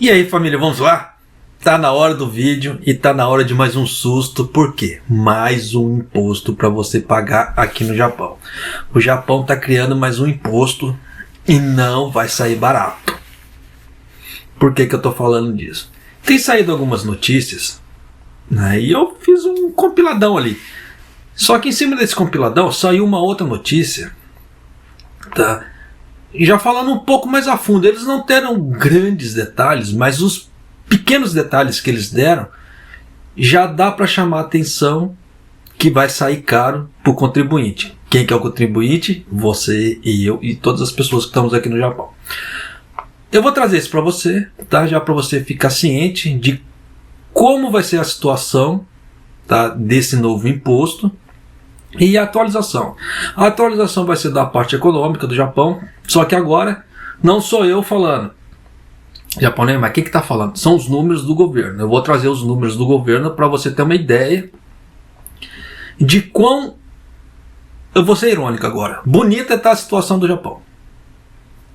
E aí, família, vamos lá? Tá na hora do vídeo e tá na hora de mais um susto. Por quê? Mais um imposto para você pagar aqui no Japão. O Japão tá criando mais um imposto e não vai sair barato. Por que que eu tô falando disso? Tem saído algumas notícias, né, e eu fiz um compiladão ali. Só que em cima desse compiladão saiu uma outra notícia, tá? Já falando um pouco mais a fundo. Eles não deram grandes detalhes, mas os pequenos detalhes que eles deram já dá para chamar a atenção que vai sair caro para o contribuinte. Quem que é o contribuinte? Você e eu e todas as pessoas que estamos aqui no Japão. Eu vou trazer isso para você, tá? Já para você ficar ciente de como vai ser a situação, tá, desse novo imposto. E a atualização. A atualização vai ser da parte econômica do Japão, só que agora não sou eu falando. Japonês, mas quem que está falando? São os números do governo. Eu vou trazer os números do governo para você ter uma ideia de quão... Eu vou ser irônico agora. Bonita está a situação do Japão.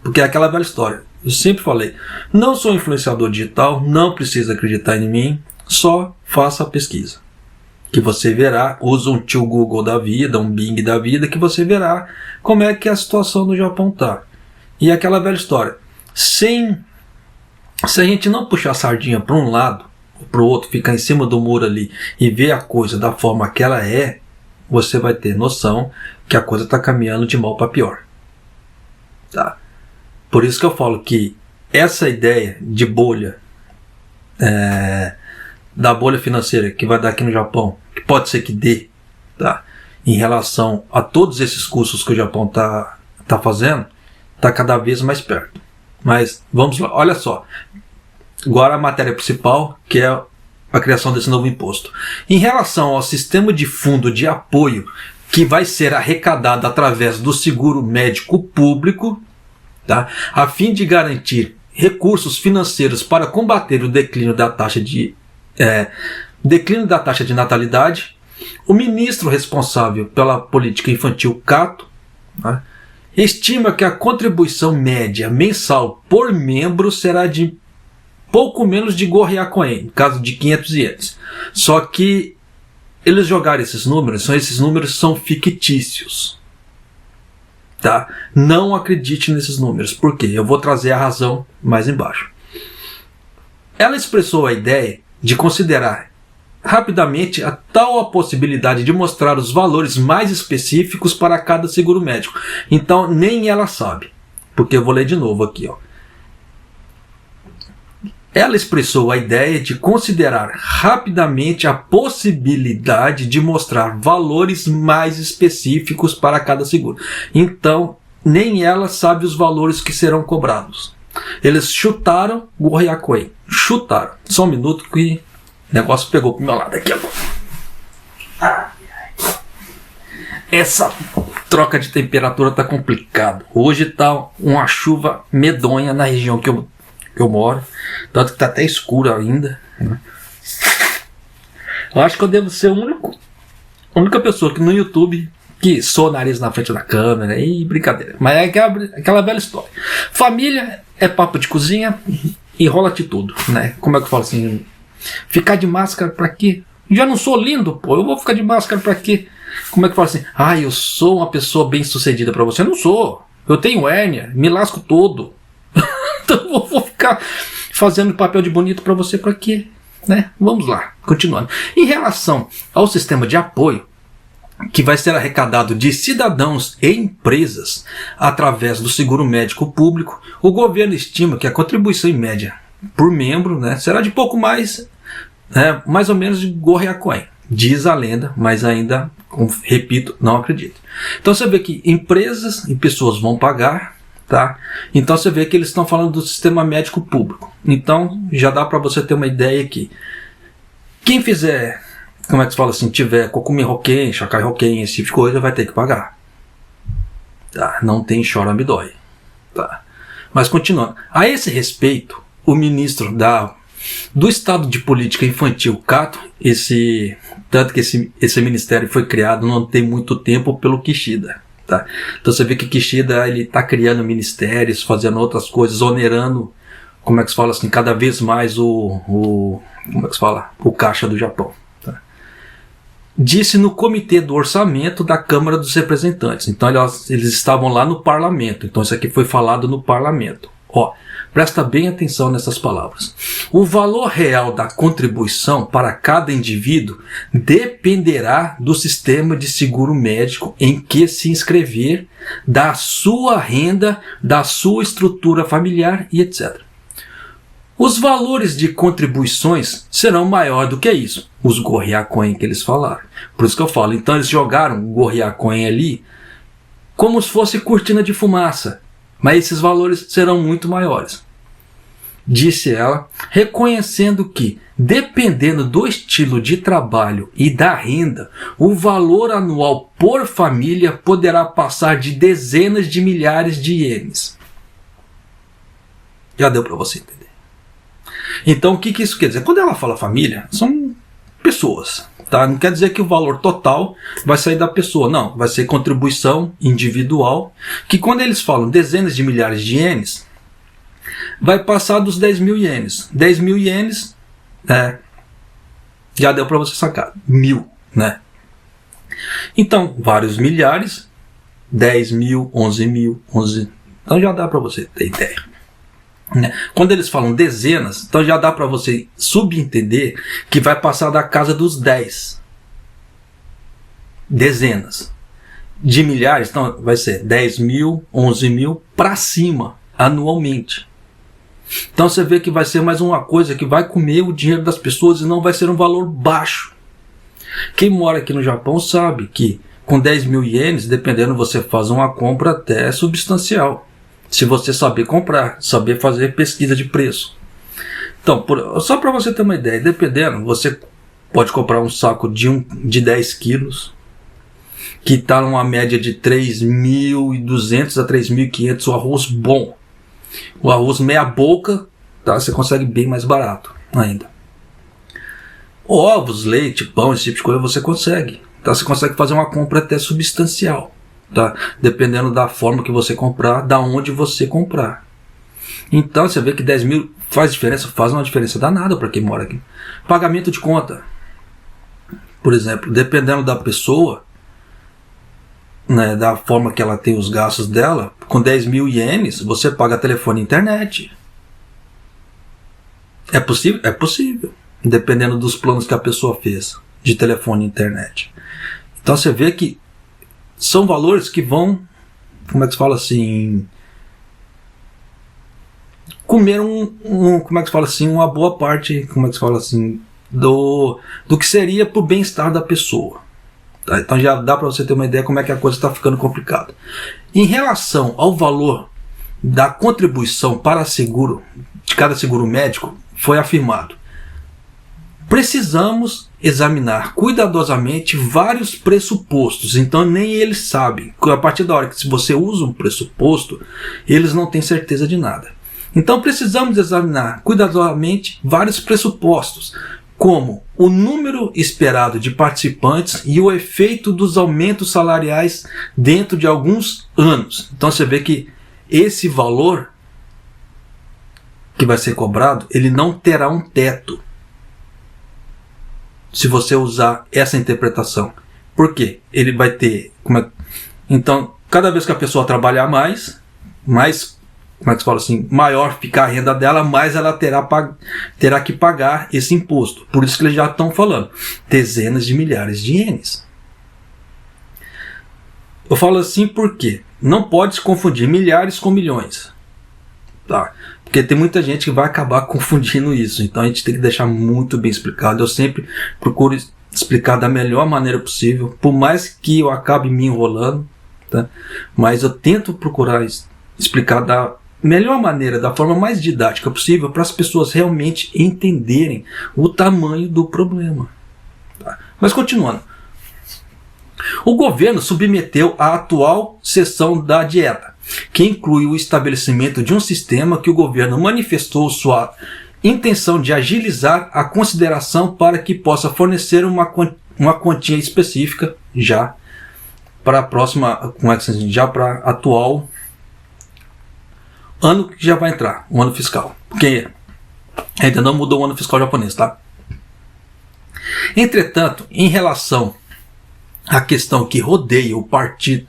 Porque é aquela velha história. Eu sempre falei, não sou influenciador digital, não precisa acreditar em mim, só faça a pesquisa. Que você verá, usa um tio Google da vida, um Bing da vida, que você verá como é que a situação no Japão está. E aquela velha história, se a gente não puxar a sardinha para um lado ou para o outro, ficar em cima do muro ali e ver a coisa da forma que ela é, você vai ter noção que a coisa está caminhando de mal para pior. Tá? Por isso que eu falo que essa ideia de bolha, da bolha financeira que vai dar aqui no Japão, que pode ser que dê, tá, em relação a todos esses custos que o Japão tá fazendo, tá cada vez mais perto. Mas vamos lá, olha só. Agora a matéria principal, que é a criação desse novo imposto. Em relação ao sistema de fundo de apoio que vai ser arrecadado através do seguro médico público, tá, a fim de garantir recursos financeiros para combater o declínio da taxa de natalidade, o ministro responsável pela política infantil, Kato, né, estima que a contribuição média mensal por membro será de pouco menos de Goryakoen, no caso de 500 ienes. Só que eles jogaram esses números são fictícios. Tá? Não acredite nesses números, porque eu vou trazer a razão mais embaixo. Ela expressou a ideia de considerar rapidamente a possibilidade de mostrar os valores mais específicos para cada seguro médico. Então nem ela sabe, porque eu vou ler de novo aqui, ó. Ela expressou a ideia de considerar rapidamente a possibilidade de mostrar valores mais específicos para cada seguro. Então nem ela sabe os valores que serão cobrados. Eles chutaram o Goryakoen. Chutaram. Só um minuto que o negócio pegou pro meu lado aqui agora. Essa troca de temperatura tá complicado. Hoje tá uma chuva medonha na região que eu moro. Tanto que tá até escuro ainda, né? Eu acho que eu devo ser a única pessoa que no YouTube que sou o nariz na frente da câmera e brincadeira. Mas é aquela velha história. Família é papo de cozinha e rola-te tudo, né? Como é que eu falo assim? Ficar de máscara pra quê? Já não sou lindo, pô. Eu vou ficar de máscara pra quê? Como é que eu falo assim? Ah, eu sou uma pessoa bem sucedida pra você. Eu não sou. Eu tenho hérnia, me lasco todo. Então eu vou ficar fazendo papel de bonito pra você pra quê? Né? Vamos lá, continuando. Em relação ao sistema de apoio, que vai ser arrecadado de cidadãos e empresas através do seguro médico público, o governo estima que a contribuição em média por membro, né, será de pouco mais, mais ou menos de Goryakoen. Diz a lenda, mas ainda, repito, não acredito. Então você vê que empresas e pessoas vão pagar, tá? Então você vê que eles estão falando do sistema médico público. Então já dá para você ter uma ideia aqui. Quem fizer, como é que se fala assim, tiver Kokumi Hoken, Shakai Hoken, esse tipo de coisa, vai ter que pagar. Tá? Não tem chora me dói. Tá? Mas continuando. A esse respeito, o ministro do Estado de Política Infantil, Kato, tanto que esse ministério foi criado não tem muito tempo pelo Kishida. Tá? Então você vê que Kishida está criando ministérios, fazendo outras coisas, onerando como é que se fala assim, cada vez mais como é que se fala? O caixa do Japão. Tá? Disse no Comitê do Orçamento da Câmara dos Representantes. Então eles estavam lá no parlamento. Então isso aqui foi falado no parlamento. Ó, presta bem atenção nessas palavras. O valor real da contribuição para cada indivíduo dependerá do sistema de seguro médico em que se inscrever, da sua renda, da sua estrutura familiar e etc. Os valores de contribuições serão maior do que isso. Os Gorriacoin que eles falaram. Por isso que eu falo, então eles jogaram o Gorriacoin ali como se fosse cortina de fumaça. Mas esses valores serão muito maiores. Disse ela, reconhecendo que, dependendo do estilo de trabalho e da renda, o valor anual por família poderá passar de dezenas de milhares de ienes. Já deu para você entender. Então, o que isso quer dizer? Quando ela fala família, são pessoas. Tá? Não quer dizer que o valor total vai sair da pessoa. Não, vai ser contribuição individual, que quando eles falam dezenas de milhares de ienes, vai passar dos 10 mil ienes. 10 mil ienes, já deu para você sacar. 1000, né? Então, vários milhares, 10 mil, 11 mil, 11... Então já dá para você ter ideia. Quando eles falam dezenas, então já dá para você subentender que vai passar da casa dos 10. Dezenas. De milhares, então vai ser 10 mil, 11 mil para cima, anualmente. Então você vê que vai ser mais uma coisa que vai comer o dinheiro das pessoas e não vai ser um valor baixo. Quem mora aqui no Japão sabe que com 10 mil ienes, dependendo, você faz uma compra até substancial. Se você saber comprar, saber fazer pesquisa de preço. Então, só para você ter uma ideia, dependendo, você pode comprar um saco de 10 quilos, que está numa média de 3.200 a 3.500, o arroz bom. O arroz meia boca, tá? Você consegue bem mais barato ainda. Ovos, leite, pão, esse tipo de coisa você consegue. Tá? Você consegue fazer uma compra até substancial. Tá? Dependendo da forma que você comprar, da onde você comprar. Então você vê que 10 mil faz diferença, faz uma diferença danada para quem mora aqui. Pagamento de conta, por exemplo, dependendo da pessoa, né, da forma que ela tem os gastos dela, com 10 mil ienes você paga telefone e internet. É possível? É possível, dependendo dos planos que a pessoa fez de telefone e internet. Então você vê que são valores que vão, como é que se fala assim, comer como é que se fala assim, uma boa parte, como é que se fala assim, do que seria para o bem-estar da pessoa. Tá? Então já dá para você ter uma ideia como é que a coisa está ficando complicada. Em relação ao valor da contribuição para seguro, de cada seguro médico, foi afirmado: precisamos examinar cuidadosamente vários pressupostos. Então nem eles sabem. A partir da hora que se você usa um pressuposto, eles não têm certeza de nada. Então precisamos examinar cuidadosamente vários pressupostos, como o número esperado de participantes e o efeito dos aumentos salariais dentro de alguns anos. Então você vê que esse valor que vai ser cobrado, ele não terá um teto, se você usar essa interpretação. Por quê? Ele vai ter... Então, cada vez que a pessoa trabalhar mais, como é que se fala assim, maior ficar a renda dela, mais ela terá que pagar esse imposto. Por isso que eles já estão falando dezenas de milhares de ienes. Eu falo assim porque não pode se confundir milhares com milhões. Tá? Porque tem muita gente que vai acabar confundindo isso. Então a gente tem que deixar muito bem explicado. Eu sempre procuro explicar da melhor maneira possível, por mais que eu acabe me enrolando, tá? Mas eu tento procurar explicar da melhor maneira, da forma mais didática possível, para as pessoas realmente entenderem o tamanho do problema. Tá? Mas continuando. O governo submeteu a atual sessão da dieta, que inclui o estabelecimento de um sistema que o governo manifestou sua intenção de agilizar a consideração para que possa fornecer uma quantia específica já para a próxima, já para a atual ano que já vai entrar, o ano fiscal. Porque ainda não mudou o ano fiscal japonês, tá? Entretanto, em relação à questão que rodeia o partido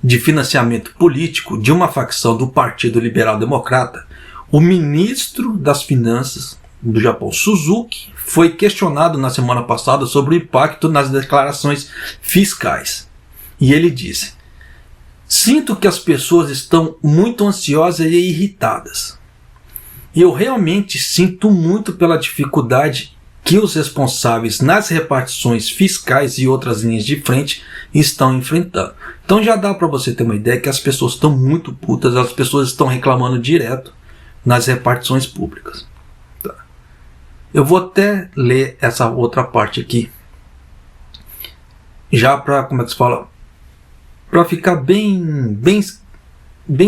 de financiamento político de uma facção do Partido Liberal Democrata, o ministro das Finanças do Japão, Suzuki, foi questionado na semana passada sobre o impacto nas declarações fiscais. E ele disse: sinto que as pessoas estão muito ansiosas e irritadas. Eu realmente sinto muito pela dificuldade que os responsáveis nas repartições fiscais e outras linhas de frente estão enfrentando. Então já dá para você ter uma ideia que as pessoas estão muito putas, as pessoas estão reclamando direto nas repartições públicas. Tá. Eu vou até ler essa outra parte aqui, já para, como é que se fala, para ficar bem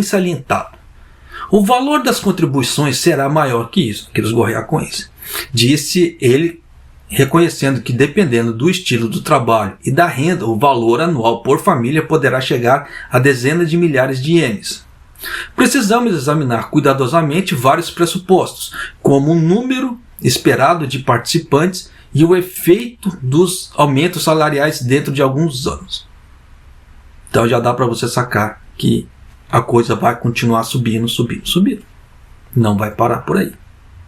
salientado. O valor das contribuições será maior que isso, aqueles gorriacoenses, disse ele, reconhecendo que, dependendo do estilo do trabalho e da renda, o valor anual por família poderá chegar a dezenas de milhares de ienes. Precisamos examinar cuidadosamente vários pressupostos, como o número esperado de participantes e o efeito dos aumentos salariais dentro de alguns anos. Então já dá para você sacar que a coisa vai continuar subindo. Não vai parar por aí.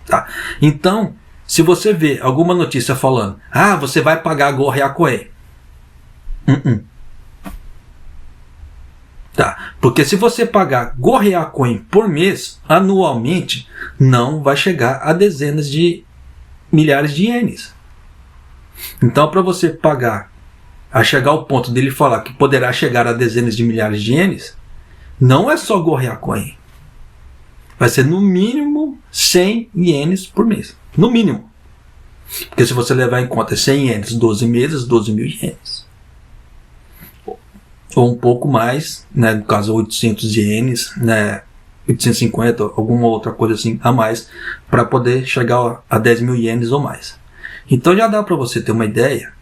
Tá? Então, se você vê alguma notícia falando, você vai pagar gorriacoen. Tá? Porque se você pagar gorriacoen por mês, anualmente, não vai chegar a dezenas de milhares de ienes. Então, para você pagar, a chegar ao ponto dele falar que poderá chegar a dezenas de milhares de ienes, não é só gorriacoen. Vai ser no mínimo 100 ienes por mês. No mínimo. Porque se você levar em conta 100 ienes, 12 meses, 12 mil ienes. Ou um pouco mais, né, no caso 800 ienes, né, 850, alguma outra coisa assim a mais, para poder chegar a 10 mil ienes ou mais. Então já dá para você ter uma ideia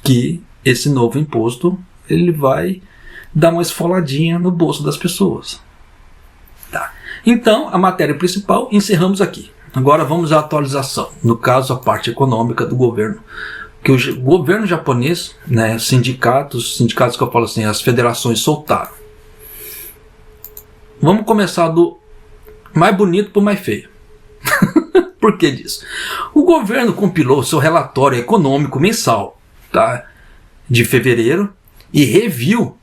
que esse novo imposto ele vai dar uma esfoladinha no bolso das pessoas. Tá. Então, a matéria principal encerramos aqui. Agora vamos à atualização, no caso a parte econômica do governo. Que o governo japonês, né, sindicatos que eu falo assim, as federações soltaram. Vamos começar do mais bonito para o mais feio. Por que disso? O governo compilou seu relatório econômico mensal, tá, de fevereiro e reviu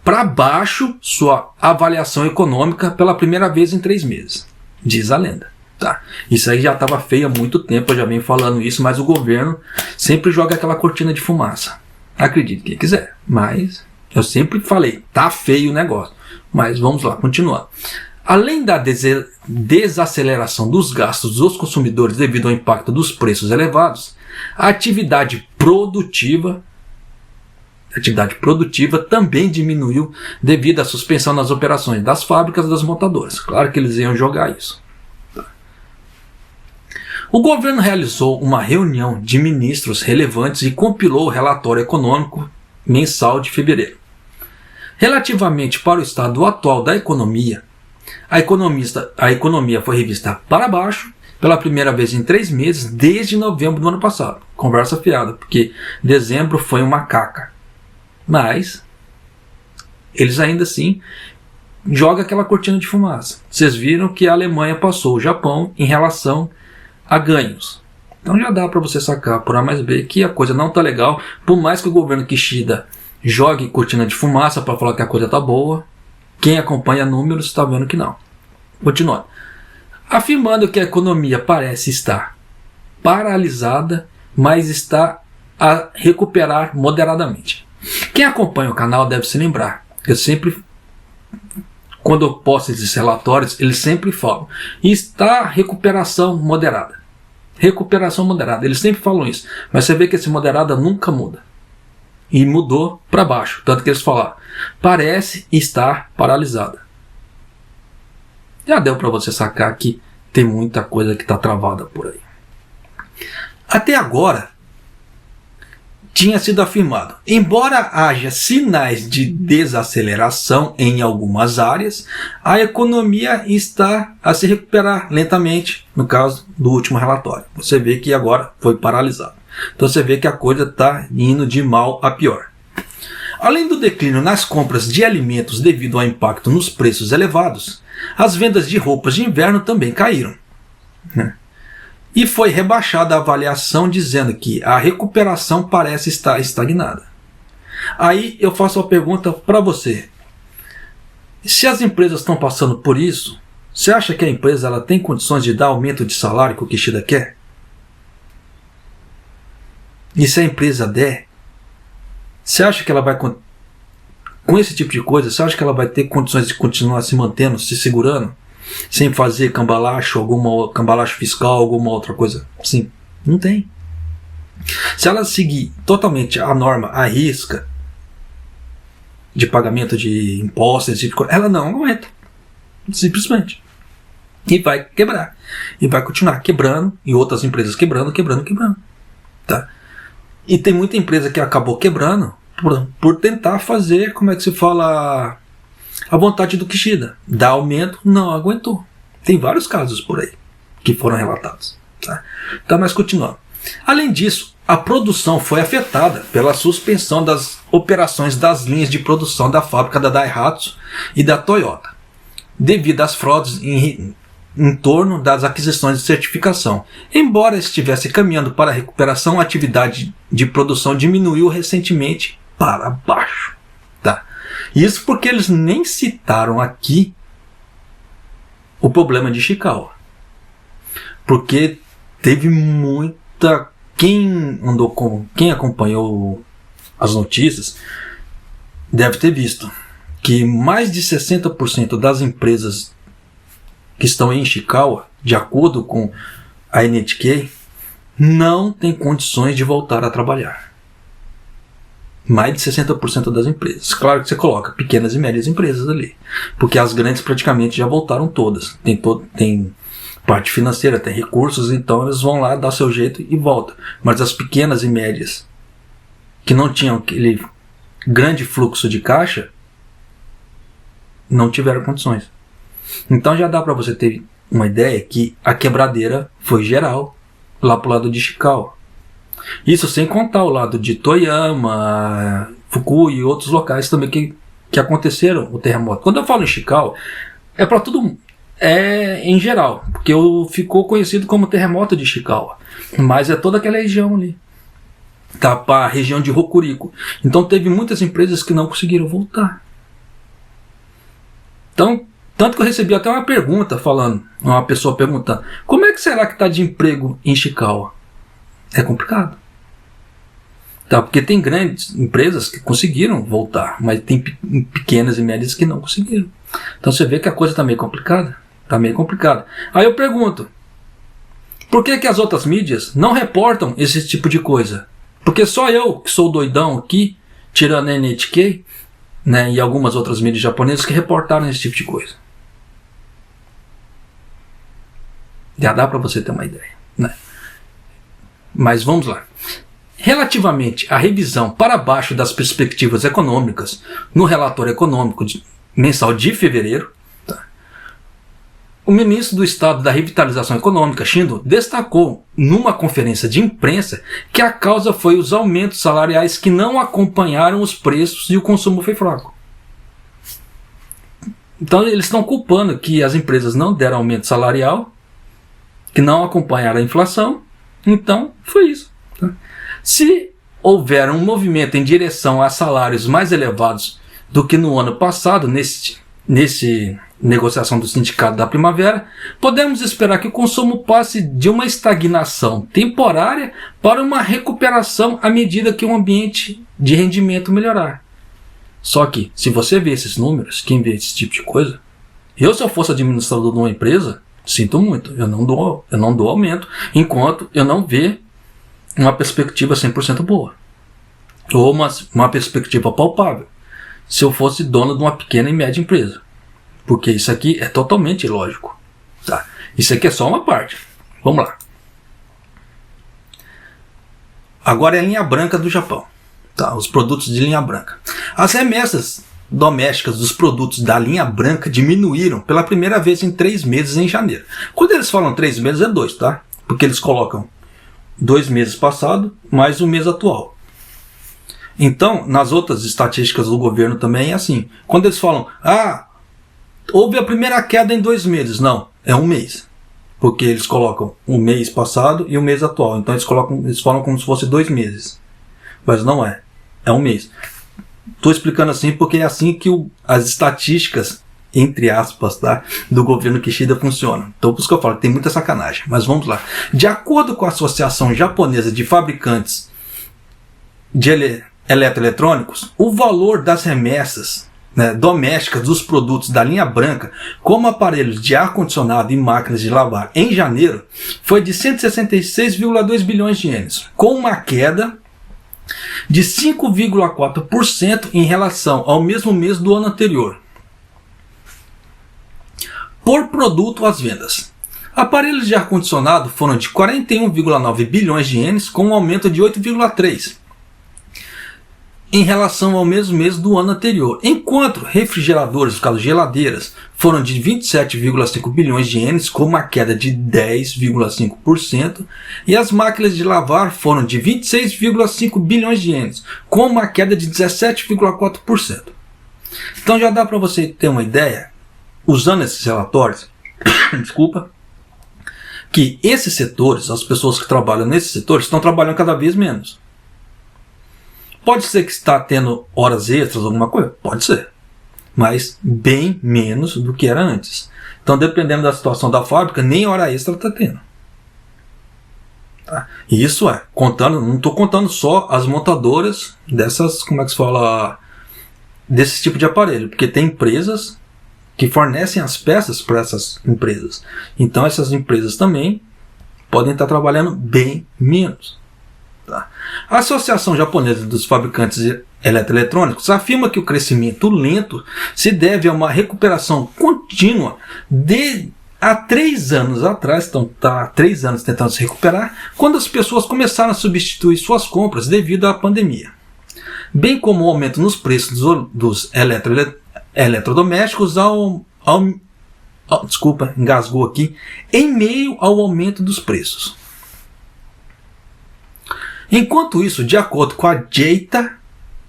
para baixo sua avaliação econômica pela primeira vez em 3 meses, diz a lenda. Tá. Isso aí já estava feio há muito tempo, eu já venho falando isso, mas o governo sempre joga aquela cortina de fumaça. Acredite quem quiser, mas eu sempre falei, tá feio o negócio. Mas vamos lá, continuando. Além da desaceleração dos gastos dos consumidores devido ao impacto dos preços elevados, a atividade produtiva também diminuiu devido à suspensão nas operações das fábricas e das montadoras. Claro que eles iam jogar isso. O governo realizou uma reunião de ministros relevantes e compilou o relatório econômico mensal de fevereiro. Relativamente para o estado atual da economia, a economia foi revista para baixo pela primeira vez em 3 meses desde novembro do ano passado. Conversa fiada, porque dezembro foi uma caca. Mas eles ainda assim jogam aquela cortina de fumaça. Vocês viram que a Alemanha passou o Japão em relação a ganhos. Então já dá para você sacar por A mais B que a coisa não está legal. Por mais que o governo Kishida jogue cortina de fumaça para falar que a coisa está boa, quem acompanha números está vendo que não. Continuando. Afirmando que a economia parece estar paralisada, mas está a recuperar moderadamente. Quem acompanha o canal deve se lembrar. Eu sempre, quando eu posto esses relatórios, eles sempre falam. Está recuperação moderada. Recuperação moderada. Eles sempre falam isso. Mas você vê que esse moderada nunca muda. E mudou para baixo. Tanto que eles falaram. Parece estar paralisada. Já deu para você sacar que tem muita coisa que está travada por aí. Até agora, tinha sido afirmado: embora haja sinais de desaceleração em algumas áreas, a economia está a se recuperar lentamente, no caso do último relatório. Você vê que agora foi paralisado. Então você vê que a coisa está indo de mal a pior. Além do declínio nas compras de alimentos devido ao impacto nos preços elevados, as vendas de roupas de inverno também caíram, né? E foi rebaixada a avaliação dizendo que a recuperação parece estar estagnada. Aí eu faço uma pergunta para você. Se as empresas estão passando por isso, você acha que a empresa ela tem condições de dar aumento de salário que o Kishida quer? E se a empresa der, você acha que ela vai, com esse tipo de coisa, você acha que ela vai ter condições de continuar se mantendo, se segurando, sem fazer cambalacho, cambalacho fiscal, alguma outra coisa? Sim, não tem. Se ela seguir totalmente a norma à risca de pagamento de impostos, esse tipo de coisa, ela não aguenta. Simplesmente. E vai quebrar. E vai continuar quebrando, e outras empresas quebrando. Tá? E tem muita empresa que acabou quebrando por tentar fazer, como é que se fala, a vontade do Kishida. Dar aumento, não aguentou. Tem vários casos por aí que foram relatados. Tá? Então, mas continuando. Além disso, a produção foi afetada pela suspensão das operações das linhas de produção da fábrica da Daihatsu e da Toyota, devido às fraudes em torno das aquisições de certificação. Embora estivesse caminhando para a recuperação, a atividade de produção diminuiu recentemente para baixo. Tá? Isso porque eles nem citaram aqui o problema de Ishikawa. Porque teve muita... Quem acompanhou as notícias deve ter visto que mais de 60% das empresas que estão em Ishikawa, de acordo com a NHK, não tem condições de voltar a trabalhar. Mais de 60% das empresas. Claro que você coloca pequenas e médias empresas ali, porque as grandes praticamente já voltaram todas. Tem parte financeira, tem recursos, então eles vão lá dar seu jeito e voltam. Mas as pequenas e médias, que não tinham aquele grande fluxo de caixa, não tiveram condições. Então já dá para você ter uma ideia que a quebradeira foi geral lá pro lado de Ishikawa. Isso sem contar o lado de Toyama, Fukui e outros locais também que aconteceram o terremoto. Quando eu falo em Ishikawa, é para tudo, em geral, porque ficou conhecido como terremoto de Ishikawa, mas é toda aquela região ali, tá, para a região de Hokuriku. Então teve muitas empresas que não conseguiram voltar. Então, tanto que eu recebi até uma pergunta uma pessoa perguntando: como é que será que está de emprego em Ishikawa? É complicado. Tá, porque tem grandes empresas que conseguiram voltar, mas tem pequenas e médias que não conseguiram. Então você vê que a coisa está meio complicada. Está meio complicada. Aí eu pergunto: por que as outras mídias não reportam esse tipo de coisa? Porque só eu, que sou doidão aqui, tirando a NHK, né, e algumas outras mídias japonesas, que reportaram esse tipo de coisa. Já dá para você ter uma ideia, né? Mas vamos lá. Relativamente à revisão para baixo das perspectivas econômicas no relatório econômico mensal de fevereiro, tá, o ministro do Estado da Revitalização Econômica, Shindo, destacou numa conferência de imprensa que a causa foi os aumentos salariais que não acompanharam os preços e o consumo foi fraco. Então eles estão culpando que as empresas não deram aumento salarial, que não acompanharam a inflação. Então foi isso. Tá? Se houver um movimento em direção a salários mais elevados do que no ano passado, nesse negociação do sindicato da primavera, podemos esperar que o consumo passe de uma estagnação temporária para uma recuperação à medida que o ambiente de rendimento melhorar. Só que, se você vê esses números, quem vê esse tipo de coisa, se eu fosse administrador de uma empresa, sinto muito, eu não dou aumento enquanto eu não ver uma perspectiva 100% boa. Ou uma perspectiva palpável. Se eu fosse dono de uma pequena e média empresa. Porque isso aqui é totalmente ilógico. Tá? Isso aqui é só uma parte. Vamos lá. agora é a linha branca do Japão, tá? Os produtos de linha branca. As remessas domésticas dos produtos da linha branca diminuíram pela primeira vez em 3 meses em janeiro. Quando eles falam 3 meses é 2, tá? Porque eles colocam 2 meses passado mais o mês atual. Então, nas outras estatísticas do governo também é assim. Quando eles falam, houve a primeira queda em 2 meses. Não, é 1 mês. Porque eles colocam o mês passado e o mês atual. Então eles falam como se fosse 2 meses. Mas não é. É 1 mês. Estou explicando assim porque é assim que as estatísticas, entre aspas, tá, do governo Kishida funcionam. Então por isso que eu falo que tem muita sacanagem. Mas vamos lá. De acordo com a Associação Japonesa de Fabricantes de Eletroeletrônicos, o valor das remessas, né, domésticas dos produtos da linha branca, como aparelhos de ar-condicionado e máquinas de lavar, em janeiro, foi de 166,2 bilhões de ienes, com uma queda de 5,4% em relação ao mesmo mês do ano anterior. Por produto, as vendas. Aparelhos de ar-condicionado foram de 41,9 bilhões de ienes, com um aumento de 8,3% em relação ao mesmo mês do ano anterior, enquanto refrigeradores, no caso geladeiras, foram de 27,5 bilhões de ienes, com uma queda de 10,5%, e as máquinas de lavar foram de 26,5 bilhões de ienes, com uma queda de 17,4%. Então já dá para você ter uma ideia, usando esses relatórios, desculpa, que esses setores, as pessoas que trabalham nesses setores, estão trabalhando cada vez menos. Pode ser que está tendo horas extras, alguma coisa? Pode ser. Mas bem menos do que era antes. Então, dependendo da situação da fábrica, nem hora extra está tendo. Tá? E isso não estou contando só as montadoras dessas, como é que se fala, desse tipo de aparelho. Porque tem empresas que fornecem as peças para essas empresas. Então, essas empresas também podem estar trabalhando bem menos. A Associação Japonesa dos Fabricantes de Eletroeletrônicos afirma que o crescimento lento se deve a uma recuperação contínua há 3 anos atrás, então está há 3 anos tentando se recuperar, quando as pessoas começaram a substituir suas compras devido à pandemia, bem como o aumento nos preços dos eletrodomésticos engasgou aqui, em meio ao aumento dos preços. Enquanto isso, de acordo com a JEITA,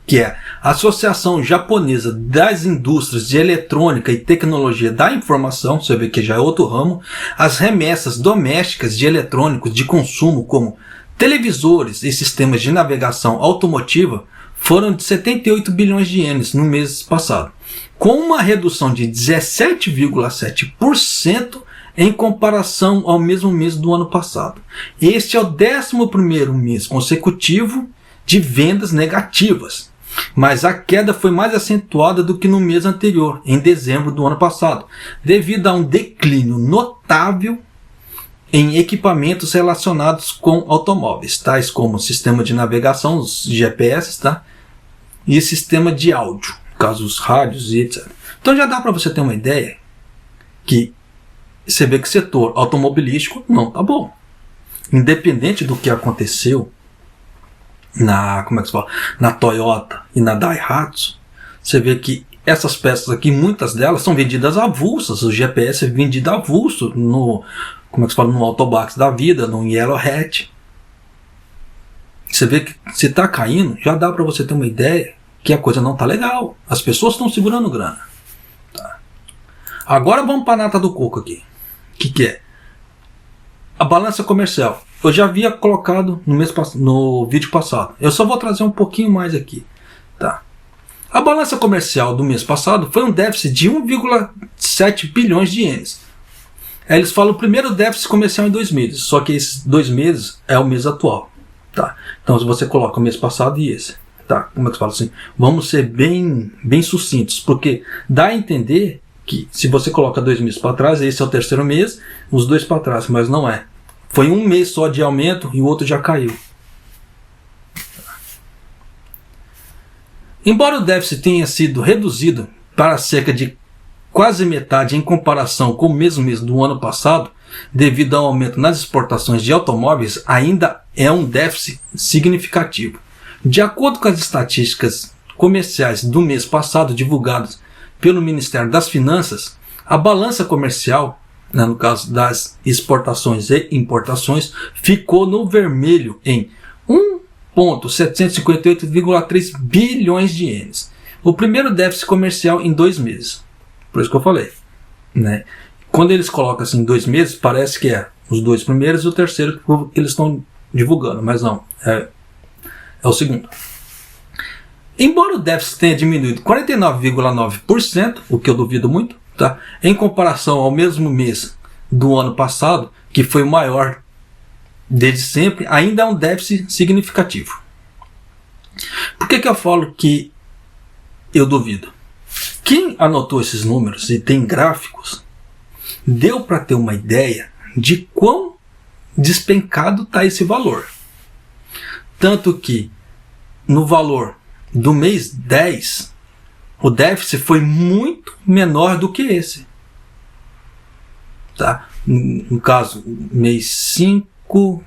que é a Associação Japonesa das Indústrias de Eletrônica e Tecnologia da Informação, você vê que já é outro ramo, as remessas domésticas de eletrônicos de consumo, como televisores e sistemas de navegação automotiva, foram de 78 bilhões de ienes no mês passado, com uma redução de 17,7% em comparação ao mesmo mês do ano passado. Este é o 11º mês consecutivo de vendas negativas, mas a queda foi mais acentuada do que no mês anterior, em dezembro do ano passado, devido a um declínio notável em equipamentos relacionados com automóveis, tais como sistema de navegação, os GPS, tá? E sistema de áudio, no caso os rádios e etc. Então já dá para você ter uma ideia que você vê que o setor automobilístico não tá bom. Independente do que aconteceu na Toyota e na Daihatsu, você vê que essas peças aqui, muitas delas são vendidas avulsas. O GPS é vendido avulso no Autobox da vida, no Yellow Hat. Você vê que se está caindo, já dá para você ter uma ideia que a coisa não está legal. As pessoas estão segurando grana. Tá. Agora vamos para a nata do coco aqui. O que é? A balança comercial. Eu já havia colocado no vídeo passado. Eu só vou trazer um pouquinho mais aqui. Tá. A balança comercial do mês passado foi um déficit de 1,7 bilhões de ienes. Eles falam o primeiro déficit comercial em 2 meses. Só que esses 2 meses é o mês atual. Tá. Então se você coloca o mês passado e esse. Tá. Como é que se fala assim? Vamos ser bem sucintos. Porque dá a entender que se você coloca 2 meses para trás, esse é o 3º mês, os 2 para trás, mas não é. Foi 1 mês só de aumento e o outro já caiu. Embora o déficit tenha sido reduzido para cerca de quase metade em comparação com o mesmo mês do ano passado, devido ao aumento nas exportações de automóveis, ainda é um déficit significativo. De acordo com as estatísticas comerciais do mês passado divulgadas pelo Ministério das Finanças, a balança comercial, no caso das exportações e importações, ficou no vermelho em 1.758,3 bilhões de ienes. O primeiro déficit comercial em 2 meses. Por isso que eu falei, né? Quando eles colocam assim 2 meses, parece que é os 2 primeiros e o terceiro que eles estão divulgando, mas não, é o segundo. Embora o déficit tenha diminuído 49,9%, o que eu duvido muito, tá? Em comparação ao mesmo mês do ano passado, que foi o maior desde sempre, ainda é um déficit significativo. Por que eu falo que eu duvido? Quem anotou esses números e tem gráficos, deu para ter uma ideia de quão despencado está esse valor. Tanto que no valor do mês 10, o déficit foi muito menor do que esse. Tá? No caso, mês 5,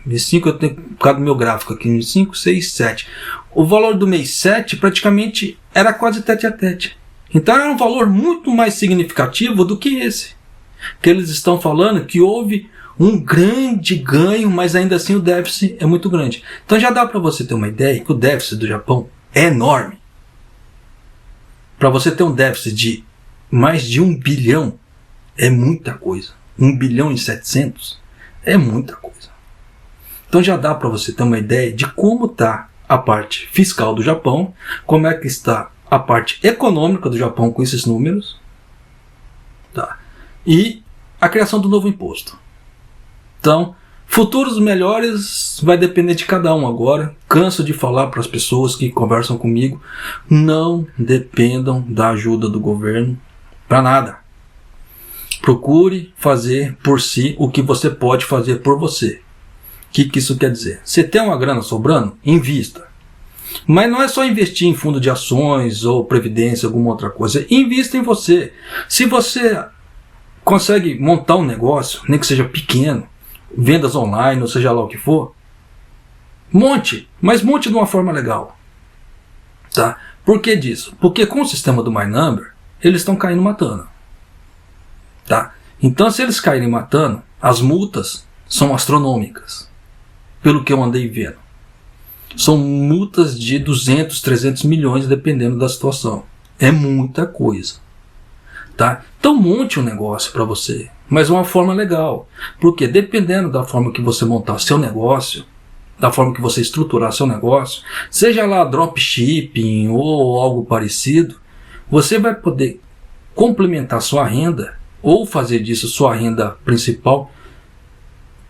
mês 5 eu tenho por causa do meu gráfico aqui, mês 5, 6, 7. O valor do mês 7 praticamente era quase tete a tete. Então era um valor muito mais significativo do que esse. Que eles estão falando que houve um grande ganho, mas ainda assim o déficit é muito grande. Então já dá para você ter uma ideia que o déficit do Japão é enorme. Para você ter um déficit de mais de 1 bilhão, é muita coisa. 1 bilhão e 700 é muita coisa. Então já dá para você ter uma ideia de como está a parte fiscal do Japão, como é que está a parte econômica do Japão com esses números, tá? E a criação do novo imposto. Então, futuros melhores vai depender de cada um agora. Canso de falar para as pessoas que conversam comigo, não dependam da ajuda do governo para nada. Procure fazer por si o que você pode fazer por você. O que isso quer dizer? Você tem uma grana sobrando? Invista. Mas não é só investir em fundo de ações ou previdência, alguma outra coisa. Invista em você. Se você consegue montar um negócio, nem que seja pequeno, vendas online, ou seja lá o que for, monte, mas monte de uma forma legal. Tá? Por que disso? Porque com o sistema do My Number, eles estão caindo matando. Tá? Então, se eles caírem matando, as multas são astronômicas, pelo que eu andei vendo. São multas de 200, 300 milhões, dependendo da situação. É muita coisa. Tá? Então monte um negócio para você, mas de uma forma legal. Porque dependendo da forma que você montar seu negócio, da forma que você estruturar seu negócio, seja lá dropshipping ou algo parecido, você vai poder complementar sua renda ou fazer disso sua renda principal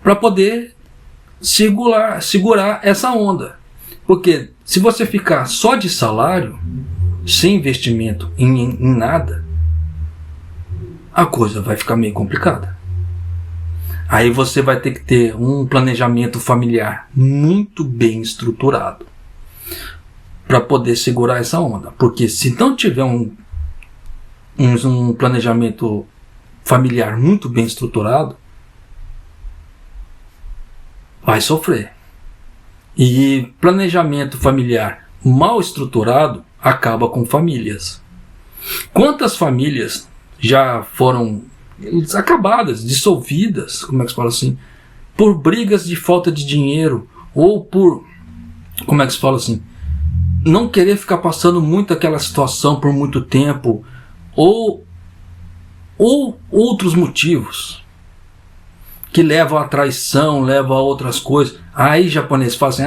para poder segurar essa onda. Porque se você ficar só de salário, sem investimento em nada, a coisa vai ficar meio complicada. Aí você vai ter que ter um planejamento familiar muito bem estruturado para poder segurar essa onda. Porque se não tiver um planejamento familiar muito bem estruturado, vai sofrer. E planejamento familiar mal estruturado acaba com famílias. Quantas famílias já foram acabadas, dissolvidas, como é que se fala assim, por brigas de falta de dinheiro, ou por, como é que se fala assim, não querer ficar passando muito aquela situação por muito tempo, ou outros motivos que levam à traição, levam a outras coisas. Aí japonês fala assim,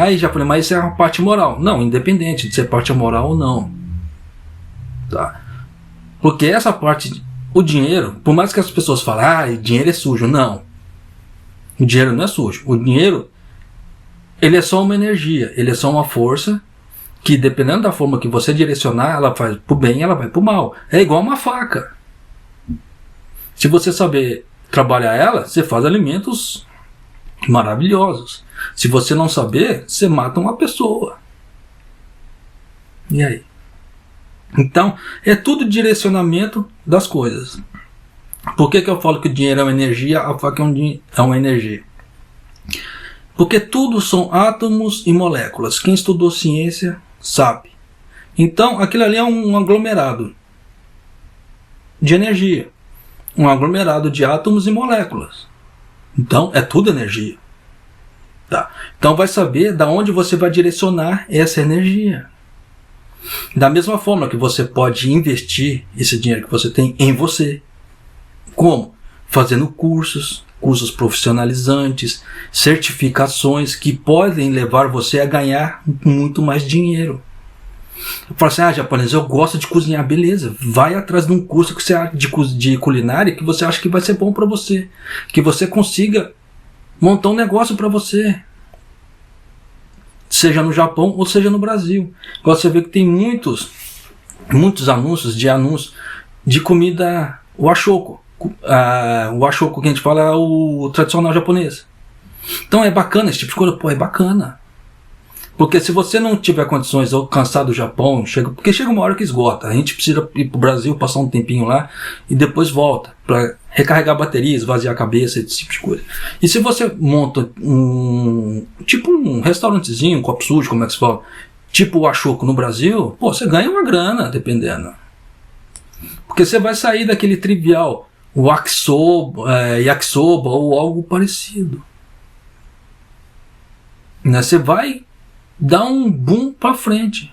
mas isso é uma parte moral. Não, independente de ser parte moral ou não. Tá? Porque essa parte, o dinheiro, por mais que as pessoas falem, dinheiro é sujo. Não. O dinheiro não é sujo. O dinheiro, ele é só uma energia, ele é só uma força que, dependendo da forma que você direcionar, ela vai pro bem, ela vai pro mal. É igual uma faca. Se você saber trabalhar ela, você faz alimentos maravilhosos. Se você não saber, você mata uma pessoa. E aí? Então, é tudo direcionamento das coisas. Por que eu falo que o dinheiro é uma energia, a faca é uma energia? Porque tudo são átomos e moléculas. Quem estudou ciência sabe. Então, aquilo ali é um aglomerado de energia. Um aglomerado de átomos e moléculas. Então, é tudo energia. Tá. Então, vai saber da onde você vai direcionar essa energia. Da mesma forma que você pode investir esse dinheiro que você tem em você. Como? Fazendo cursos profissionalizantes, certificações que podem levar você a ganhar muito mais dinheiro. Fala assim, japonês, eu gosto de cozinhar, beleza, vai atrás de um curso que você de culinária que você acha que vai ser bom para você, que você consiga montar um negócio para você, seja no Japão ou seja no Brasil. Você vê que tem muitos anúncios de comida washoko. O washoko que a gente fala é o tradicional japonês. Então é bacana esse tipo de coisa, é bacana. Porque se você não tiver condições ou cansar do Japão, porque chega uma hora que esgota. A gente precisa ir pro Brasil, passar um tempinho lá e depois volta para recarregar baterias, esvaziar a cabeça, esse tipo de coisa. E se você monta um restaurantezinho, um copo sujo, como é que se fala, tipo o washoko no Brasil, você ganha uma grana, dependendo. Porque você vai sair daquele trivial yakisoba ou algo parecido. Você vai dar um boom para frente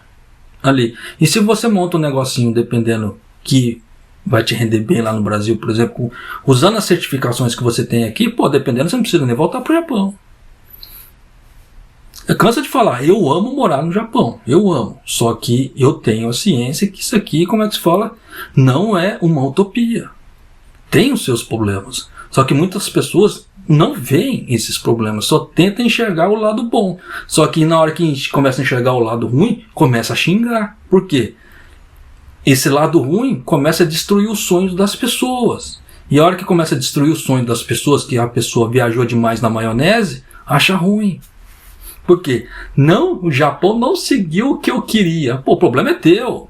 ali. E se você monta um negocinho, dependendo, que vai te render bem lá no Brasil, por exemplo, usando as certificações que você tem aqui, dependendo, você não precisa nem voltar para o Japão. Cansa de falar, eu amo morar no Japão, eu amo. Só que eu tenho a ciência que isso aqui, como é que se fala, não é uma utopia. Tem os seus problemas. Só que muitas pessoas não veem esses problemas, só tentam enxergar o lado bom. Só que na hora que a gente começa a enxergar o lado ruim, começa a xingar. Por quê? Esse lado ruim começa a destruir os sonhos das pessoas. E a hora que começa a destruir os sonhos das pessoas, que a pessoa viajou demais na maionese, acha ruim. Por quê? Não, o Japão não seguiu o que eu queria. O problema é teu.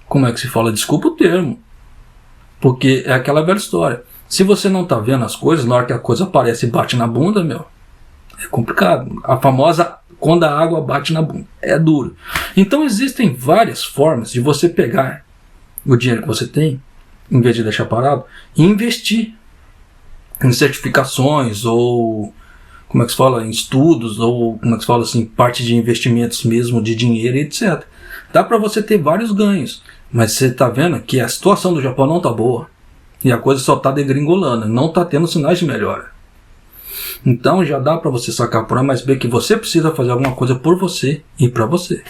Como é que se fala? Desculpa o termo. Porque é aquela velha história. Se você não está vendo as coisas, na hora que a coisa aparece e bate na bunda, é complicado. A famosa quando a água bate na bunda. É duro. Então existem várias formas de você pegar o dinheiro que você tem, em vez de deixar parado, e investir em certificações ou, como é que se fala, em estudos, ou, como é que se fala assim, parte de investimentos mesmo, de dinheiro, etc. Dá para você ter vários ganhos. Mas você está vendo que a situação do Japão não está boa. E a coisa só está degringolando. Não está tendo sinais de melhora. Então já dá para você sacar por A mais B que você precisa fazer alguma coisa por você e para você.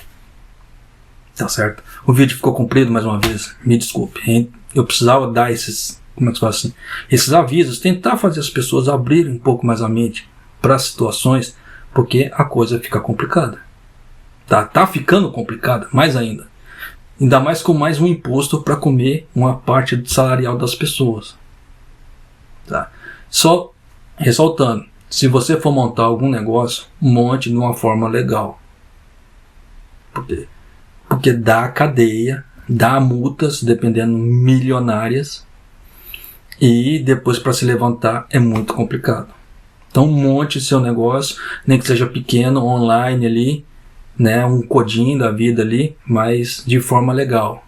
Tá certo? O vídeo ficou comprido mais uma vez. Me desculpe. Eu precisava dar esses, como é que se fala assim, esses avisos. Tentar fazer as pessoas abrirem um pouco mais a mente para situações. Porque a coisa fica complicada. Tá ficando complicada. Mais ainda. Ainda mais com mais um imposto para comer uma parte salarial das pessoas. Tá? Só ressaltando, se você for montar algum negócio, monte de uma forma legal. Por quê? Porque dá cadeia, dá multas, dependendo, milionárias, e depois para se levantar é muito complicado. Então monte seu negócio, nem que seja pequeno, online ali, um codinho da vida ali, mas de forma legal,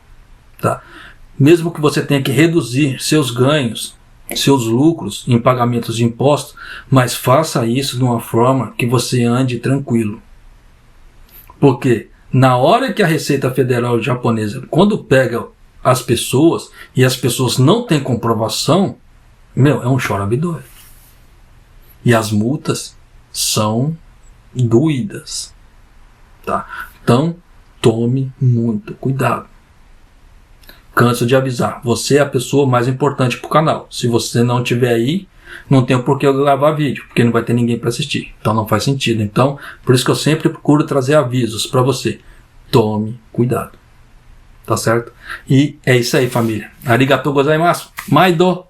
tá? Mesmo que você tenha que reduzir seus ganhos, seus lucros em pagamentos de impostos, mas faça isso de uma forma que você ande tranquilo. Porque na hora que a Receita Federal japonesa, quando pega as pessoas e as pessoas não têm comprovação, é um chorabidói. E as multas são doídas. Tá? Então, tome muito cuidado. Canso de avisar, você é a pessoa mais importante para o canal. Se você não estiver aí, não tem por que eu gravar vídeo, porque não vai ter ninguém para assistir. Então não faz sentido. Então, por isso que eu sempre procuro trazer avisos para você. Tome cuidado. Tá certo? E é isso aí, família. Arigatou gozaimasu. Maido!